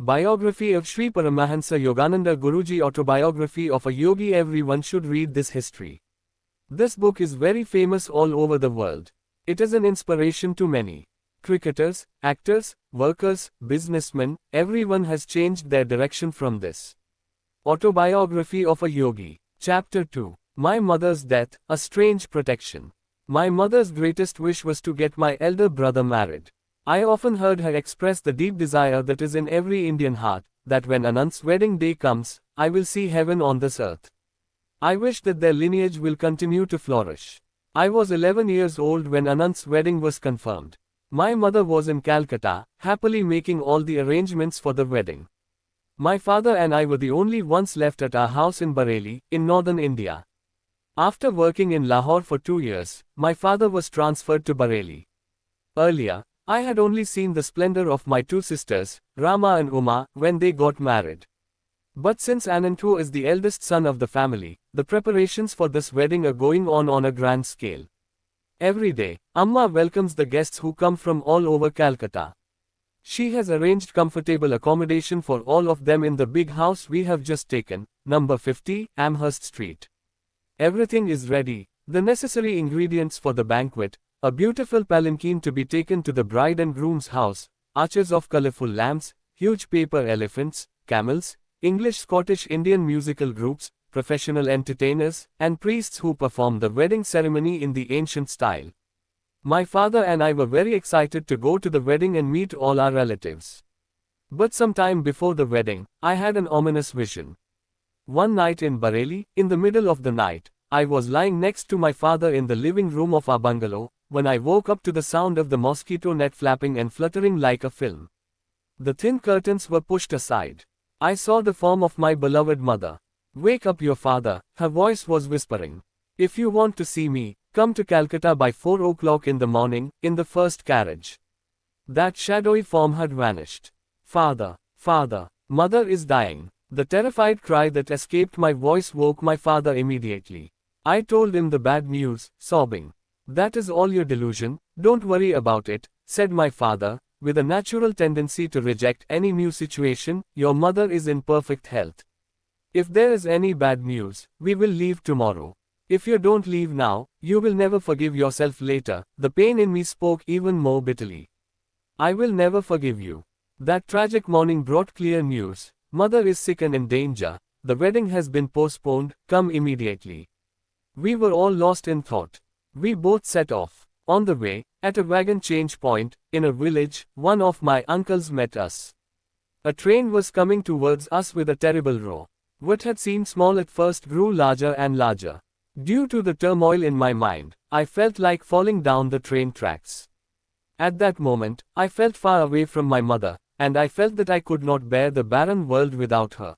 Biography of Sri Paramahansa Yogananda Guruji. Autobiography of a Yogi. Everyone should read this history. This book is very famous all over the world. It is an inspiration to many. Cricketers, actors, workers, businessmen, everyone has changed their direction from this. Autobiography of a Yogi. Chapter 2. My mother's death, a strange protection. My mother's greatest wish was to get my elder brother married. I often heard her express the deep desire that is in every Indian heart, that when Anant's wedding day comes, I will see heaven on this earth. I wish that their lineage will continue to flourish. I was 11 years old when Anant's wedding was confirmed. My mother was in Calcutta, happily making all the arrangements for the wedding. My father and I were the only ones left at our house in Bareilly, in northern India. After working in Lahore for 2 years, my father was transferred to Bareilly. Earlier, I had only seen the splendor of my two sisters, Rama and Uma, when they got married. But since Anant, who is the eldest son of the family, the preparations for this wedding are going on a grand scale. Every day, Amma welcomes the guests who come from all over Calcutta. She has arranged comfortable accommodation for all of them in the big house we have just taken, number 50, Amherst Street. Everything is ready, the necessary ingredients for the banquet, a beautiful palanquin to be taken to the bride and groom's house, arches of colorful lamps, huge paper elephants, camels, English, Scottish, Indian musical groups, professional entertainers, and priests who perform the wedding ceremony in the ancient style. My father and I were very excited to go to the wedding and meet all our relatives. But some time before the wedding, I had an ominous vision. One night in Bareilly, in the middle of the night, I was lying next to my father in the living room of our bungalow, when I woke up to the sound of the mosquito net flapping and fluttering like a film. The thin curtains were pushed aside. I saw the form of my beloved mother. "Wake up your father," her voice was whispering. "If you want to see me, come to Calcutta by 4 o'clock in the morning, in the first carriage." That shadowy form had vanished. "Father, father, mother is dying." The terrified cry that escaped my voice woke my father immediately. I told him the bad news, sobbing. "That is all your delusion, don't worry about it," said my father, with a natural tendency to reject any new situation. "Your mother is in perfect health. If there is any bad news, we will leave tomorrow. If you don't leave now, you will never forgive yourself later." The pain in me spoke even more bitterly. "I will never forgive you." That tragic morning brought clear news. "Mother is sick and in danger. The wedding has been postponed, come immediately." We were all lost in thought. We both set off. On the way, at a wagon change point, in a village, one of my uncles met us. A train was coming towards us with a terrible roar. What had seemed small at first grew larger and larger. Due to the turmoil in my mind, I felt like falling down the train tracks. At that moment, I felt far away from my mother, and I felt that I could not bear the barren world without her.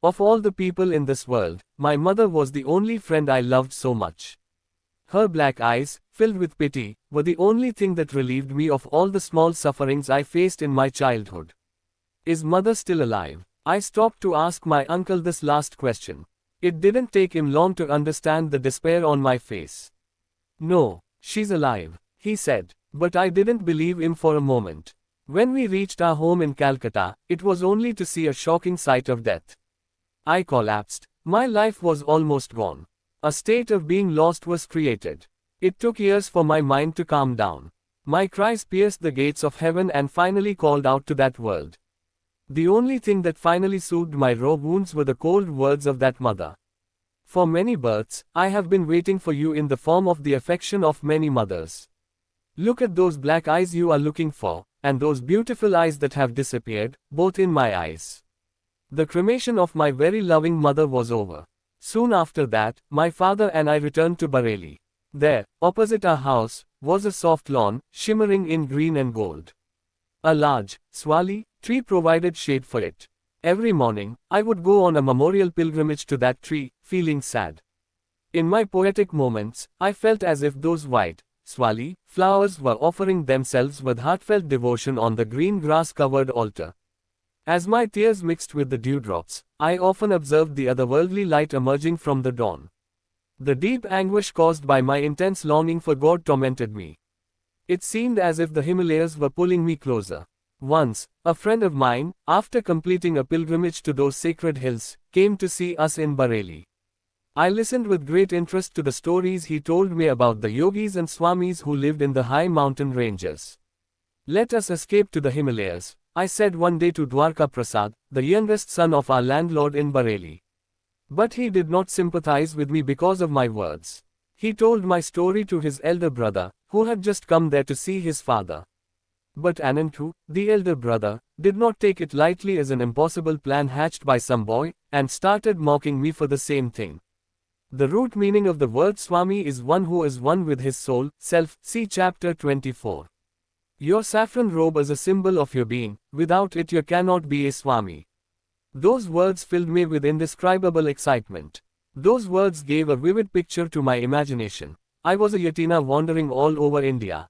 Of all the people in this world, my mother was the only friend I loved so much. Her black eyes, filled with pity, were the only thing that relieved me of all the small sufferings I faced in my childhood. "Is mother still alive?" I stopped to ask my uncle this last question. It didn't take him long to understand the despair on my face. "No, she's alive," he said, but I didn't believe him for a moment. When we reached our home in Calcutta, it was only to see a shocking sight of death. I collapsed. My life was almost gone. A state of being lost was created. It took years for my mind to calm down. My cries pierced the gates of heaven and finally called out to that world. The only thing that finally soothed my raw wounds were the cold words of that mother. "For many births, I have been waiting for you in the form of the affection of many mothers. Look at those black eyes you are looking for, and those beautiful eyes that have disappeared, both in my eyes." The cremation of my very loving mother was over. Soon after that, my father and I returned to Bareilly. There, opposite our house, was a soft lawn, shimmering in green and gold. A large, swali tree provided shade for it. Every morning, I would go on a memorial pilgrimage to that tree, feeling sad. In my poetic moments, I felt as if those white, swali flowers were offering themselves with heartfelt devotion on the green grass-covered altar. As my tears mixed with the dewdrops, I often observed the otherworldly light emerging from the dawn. The deep anguish caused by my intense longing for God tormented me. It seemed as if the Himalayas were pulling me closer. Once, a friend of mine, after completing a pilgrimage to those sacred hills, came to see us in Bareilly. I listened with great interest to the stories he told me about the yogis and swamis who lived in the high mountain ranges. Let us escape to the Himalayas, I said one day to Dwarka Prasad, the youngest son of our landlord in Bareilly. But he did not sympathize with me because of my words. He told my story to his elder brother, who had just come there to see his father. But Anantu, the elder brother, did not take it lightly as an impossible plan hatched by some boy, and started mocking me for the same thing. The root meaning of the word Swami is one who is one with his soul, self, see chapter 24. Your saffron robe is a symbol of your being, without it you cannot be a Swami. Those words filled me with indescribable excitement. Those words gave a vivid picture to my imagination. I was a yatina wandering all over India.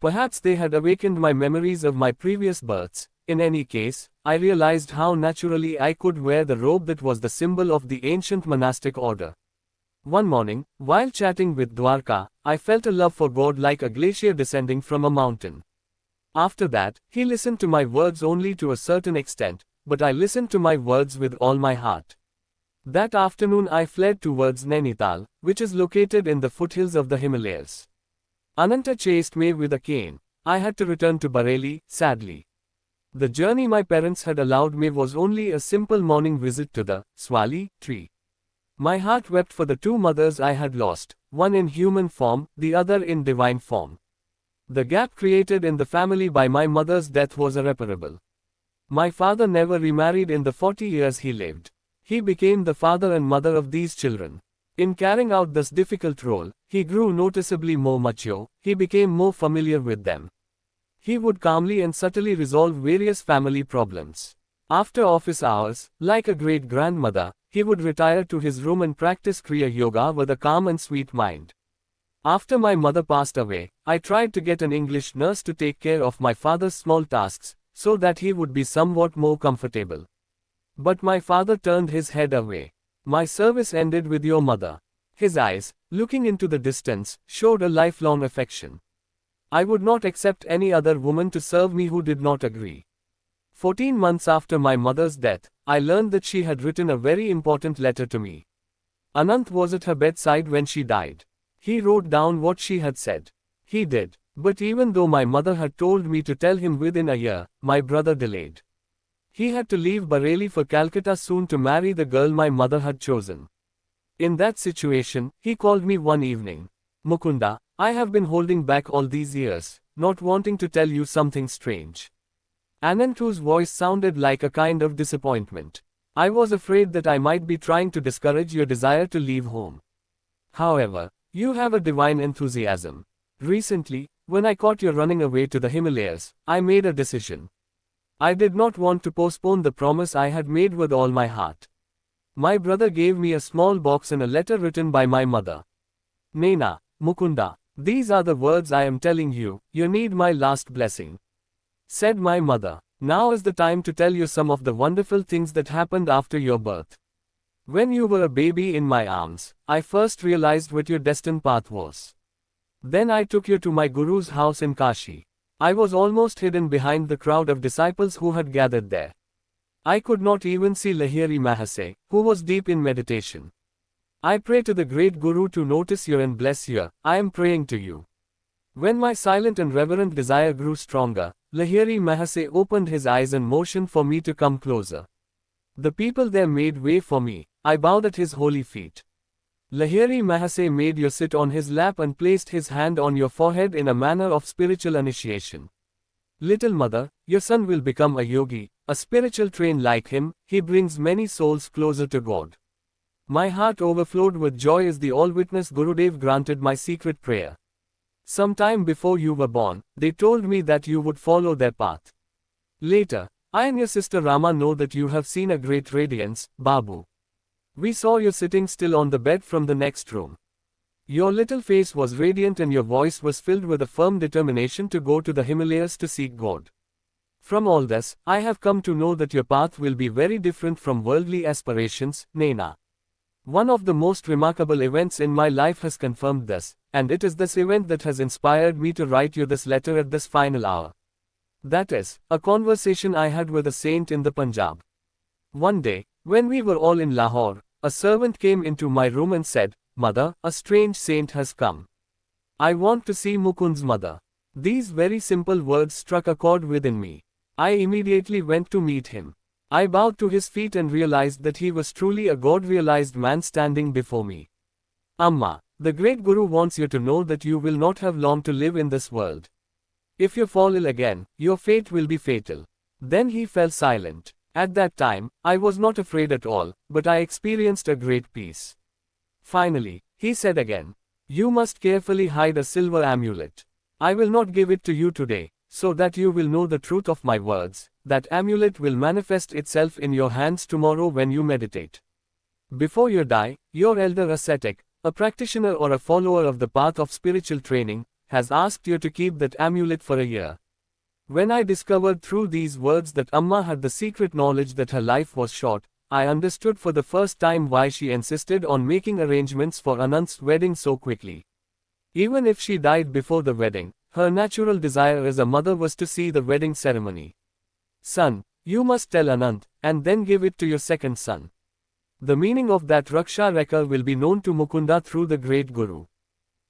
Perhaps they had awakened my memories of my previous births. In any case, I realized how naturally I could wear the robe that was the symbol of the ancient monastic order. One morning, while chatting with Dwarka, I felt a love for God like a glacier descending from a mountain. After that, he listened to my words only to a certain extent, but I listened to my words with all my heart. That afternoon I fled towards Nainital, which is located in the foothills of the Himalayas. Ananta chased me with a cane. I had to return to Bareilly, sadly. The journey my parents had allowed me was only a simple morning visit to the Swali tree. My heart wept for the two mothers I had lost, one in human form, the other in divine form. The gap created in the family by my mother's death was irreparable. My father never remarried in the 40 years he lived. He became the father and mother of these children. In carrying out this difficult role, he grew noticeably more mature, he became more familiar with them. He would calmly and subtly resolve various family problems. After office hours, like a great grandmother, he would retire to his room and practice Kriya Yoga with a calm and sweet mind. After my mother passed away, I tried to get an English nurse to take care of my father's small tasks, so that he would be somewhat more comfortable. But my father turned his head away. My service ended with your mother. His eyes, looking into the distance, showed a lifelong affection. I would not accept any other woman to serve me who did not agree. 14 months after my mother's death, I learned that she had written a very important letter to me. Anant was at her bedside when she died. He wrote down what she had said. He did. But even though my mother had told me to tell him within a year, my brother delayed. He had to leave Bareilly for Calcutta soon to marry the girl my mother had chosen. In that situation, he called me one evening. Mukunda, I have been holding back all these years, not wanting to tell you something strange. Anantu's voice sounded like a kind of disappointment. I was afraid that I might be trying to discourage your desire to leave home. However, you have a divine enthusiasm. Recently, when I caught you running away to the Himalayas, I made a decision. I did not want to postpone the promise I had made with all my heart. My brother gave me a small box and a letter written by my mother. Nena, Mukunda, these are the words I am telling you, you need my last blessing. Said my mother, now is the time to tell you some of the wonderful things that happened after your birth. When you were a baby in my arms, I first realized what your destined path was. Then I took you to my guru's house in Kashi. I was almost hidden behind the crowd of disciples who had gathered there. I could not even see Lahiri Mahase, who was deep in meditation. I pray to the great Guru to notice you and bless you. I am praying to you. When my silent and reverent desire grew stronger, Lahiri Mahase opened his eyes and motioned for me to come closer. The people there made way for me. I bowed at his holy feet. Lahiri Mahase made you sit on his lap and placed his hand on your forehead in a manner of spiritual initiation. Little mother, your son will become a yogi, a spiritual train like him, he brings many souls closer to God. My heart overflowed with joy as the all-witness Gurudev granted my secret prayer. Some time before you were born, they told me that you would follow their path. Later, I and your sister Rama know that you have seen a great radiance, Babu. We saw you sitting still on the bed from the next room. Your little face was radiant and your voice was filled with a firm determination to go to the Himalayas to seek God. From all this, I have come to know that your path will be very different from worldly aspirations, Nena. One of the most remarkable events in my life has confirmed this, and it is this event that has inspired me to write you this letter at this final hour. That is, a conversation I had with a saint in the Punjab. One day, when we were all in Lahore, a servant came into my room and said, "Mother, a strange saint has come. I want to see Mukund's mother." These very simple words struck a chord within me. I immediately went to meet him. I bowed to his feet and realized that he was truly a God-realized man standing before me. "Amma, the great Guru wants you to know that you will not have long to live in this world. If you fall ill again, your fate will be fatal." Then he fell silent. At that time, I was not afraid at all, but I experienced a great peace. Finally, he said again, "You must carefully hide a silver amulet. I will not give it to you today, so that you will know the truth of my words. That amulet will manifest itself in your hands tomorrow when you meditate. Before you die, your elder ascetic, a practitioner or a follower of the path of spiritual training, has asked you to keep that amulet for a year." When I discovered through these words that Amma had the secret knowledge that her life was short, I understood for the first time why she insisted on making arrangements for Anant's wedding so quickly. Even if she died before the wedding, her natural desire as a mother was to see the wedding ceremony. "Son, you must tell Anant, and then give it to your second son. The meaning of that Raksha Rekha will be known to Mukunda through the great Guru.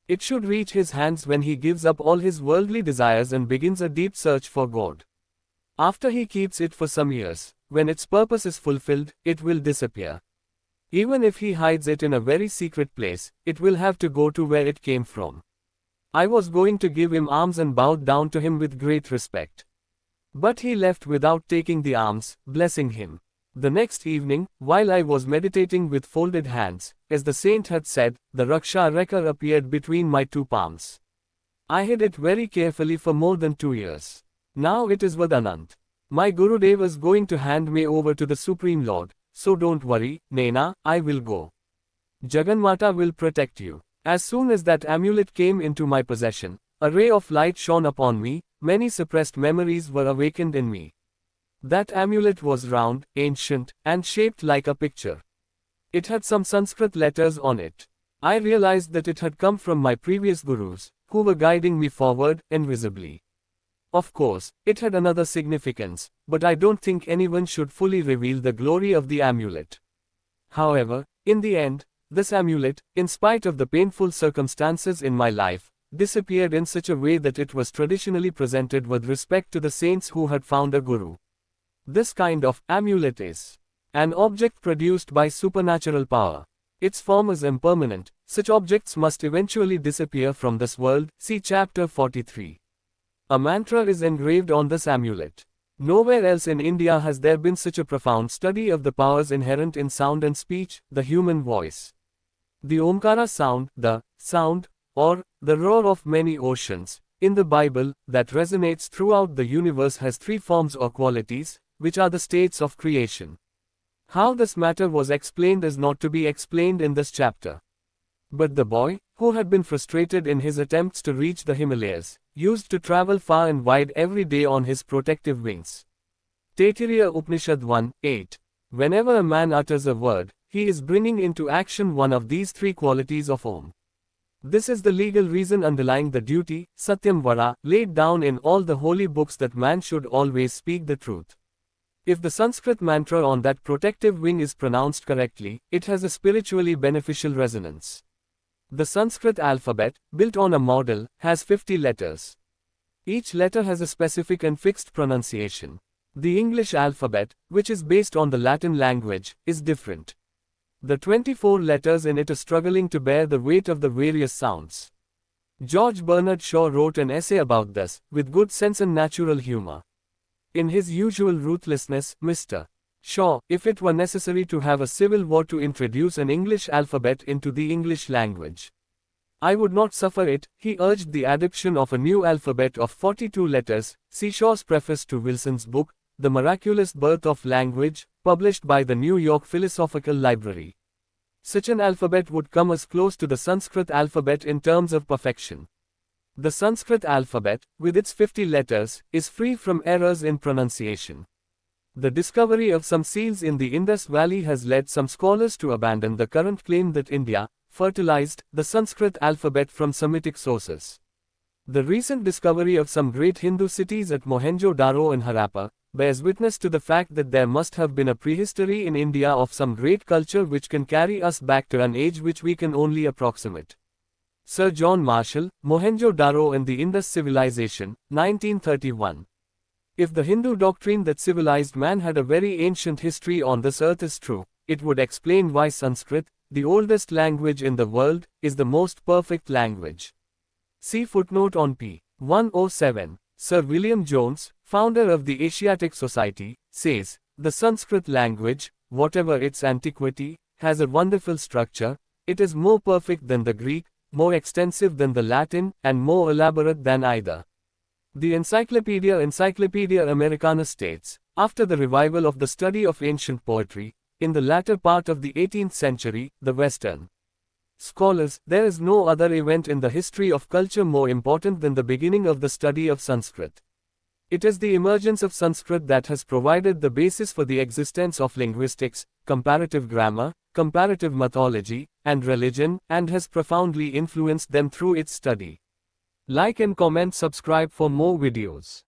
It should reach his hands when he gives up all his worldly desires and begins a deep search for God. After he keeps it for some years, when its purpose is fulfilled, it will disappear. Even if he hides it in a very secret place, it will have to go to where it came from." I was going to give him alms and bowed down to him with great respect. But he left without taking the alms, blessing him. The next evening, while I was meditating with folded hands, as the saint had said, the Raksha Rekha appeared between my two palms. I hid it very carefully for more than 2 years. Now it is with Anant. My Gurudev is going to hand me over to the Supreme Lord, so don't worry, Naina, I will go. Jaganmata will protect you. As soon as that amulet came into my possession, a ray of light shone upon me, many suppressed memories were awakened in me. That amulet was round, ancient, and shaped like a picture. It had some Sanskrit letters on it. I realized that it had come from my previous gurus, who were guiding me forward, invisibly. Of course, it had another significance, but I don't think anyone should fully reveal the glory of the amulet. However, in the end, this amulet, in spite of the painful circumstances in my life, disappeared in such a way that it was traditionally presented with respect to the saints who had found a guru. This kind of amulet is an object produced by supernatural power. Its form is impermanent. Such objects must eventually disappear from this world. See chapter 43. A mantra is engraved on this amulet. Nowhere else in India has there been such a profound study of the powers inherent in sound and speech, the human voice. The Omkara sound, or the roar of many oceans, in the Bible, that resonates throughout the universe has 3 forms or qualities, which are the states of creation. How this matter was explained is not to be explained in this chapter. But the boy, who had been frustrated in his attempts to reach the Himalayas, used to travel far and wide every day on his protective wings. Taittiriya Upanishad 1:8. Whenever a man utters a word, he is bringing into action one of these 3 qualities of Om. This is the legal reason underlying the duty, Satyam Vara, laid down in all the holy books that man should always speak the truth. If the Sanskrit mantra on that protective wing is pronounced correctly, it has a spiritually beneficial resonance. The Sanskrit alphabet, built on a model, has 50 letters. Each letter has a specific and fixed pronunciation. The English alphabet, which is based on the Latin language, is different. The 24 letters in it are struggling to bear the weight of the various sounds. George Bernard Shaw wrote an essay about this, with good sense and natural humor. In his usual ruthlessness, Mr. Shaw, if it were necessary to have a civil war to introduce an English alphabet into the English language, I would not suffer it. He urged the adoption of a new alphabet of 42 letters. See Shaw's preface to Wilson's book, The Miraculous Birth of Language, published by the New York Philosophical Library. Such an alphabet would come as close to the Sanskrit alphabet in terms of perfection. The Sanskrit alphabet, with its 50 letters, is free from errors in pronunciation. The discovery of some seals in the Indus Valley has led some scholars to abandon the current claim that India fertilized the Sanskrit alphabet from Semitic sources. The recent discovery of some great Hindu cities at Mohenjo-Daro and Harappa bears witness to the fact that there must have been a prehistory in India of some great culture which can carry us back to an age which we can only approximate. Sir John Marshall, Mohenjo-Daro and the Indus Civilization, 1931. If the Hindu doctrine that civilized man had a very ancient history on this earth is true, it would explain why Sanskrit, the oldest language in the world, is the most perfect language. See footnote on p. 107. Sir William Jones, founder of the Asiatic Society, says, the Sanskrit language, whatever its antiquity, has a wonderful structure. It is more perfect than the Greek, more extensive than the Latin, and more elaborate than either. The Encyclopedia Americana states, after the revival of the study of ancient poetry, in the latter part of the 18th century, the Western scholars, there is no other event in the history of culture more important than the beginning of the study of Sanskrit. It is the emergence of Sanskrit that has provided the basis for the existence of linguistics, comparative grammar, comparative mythology, and religion, and has profoundly influenced them through its study. Like and comment, subscribe for more videos.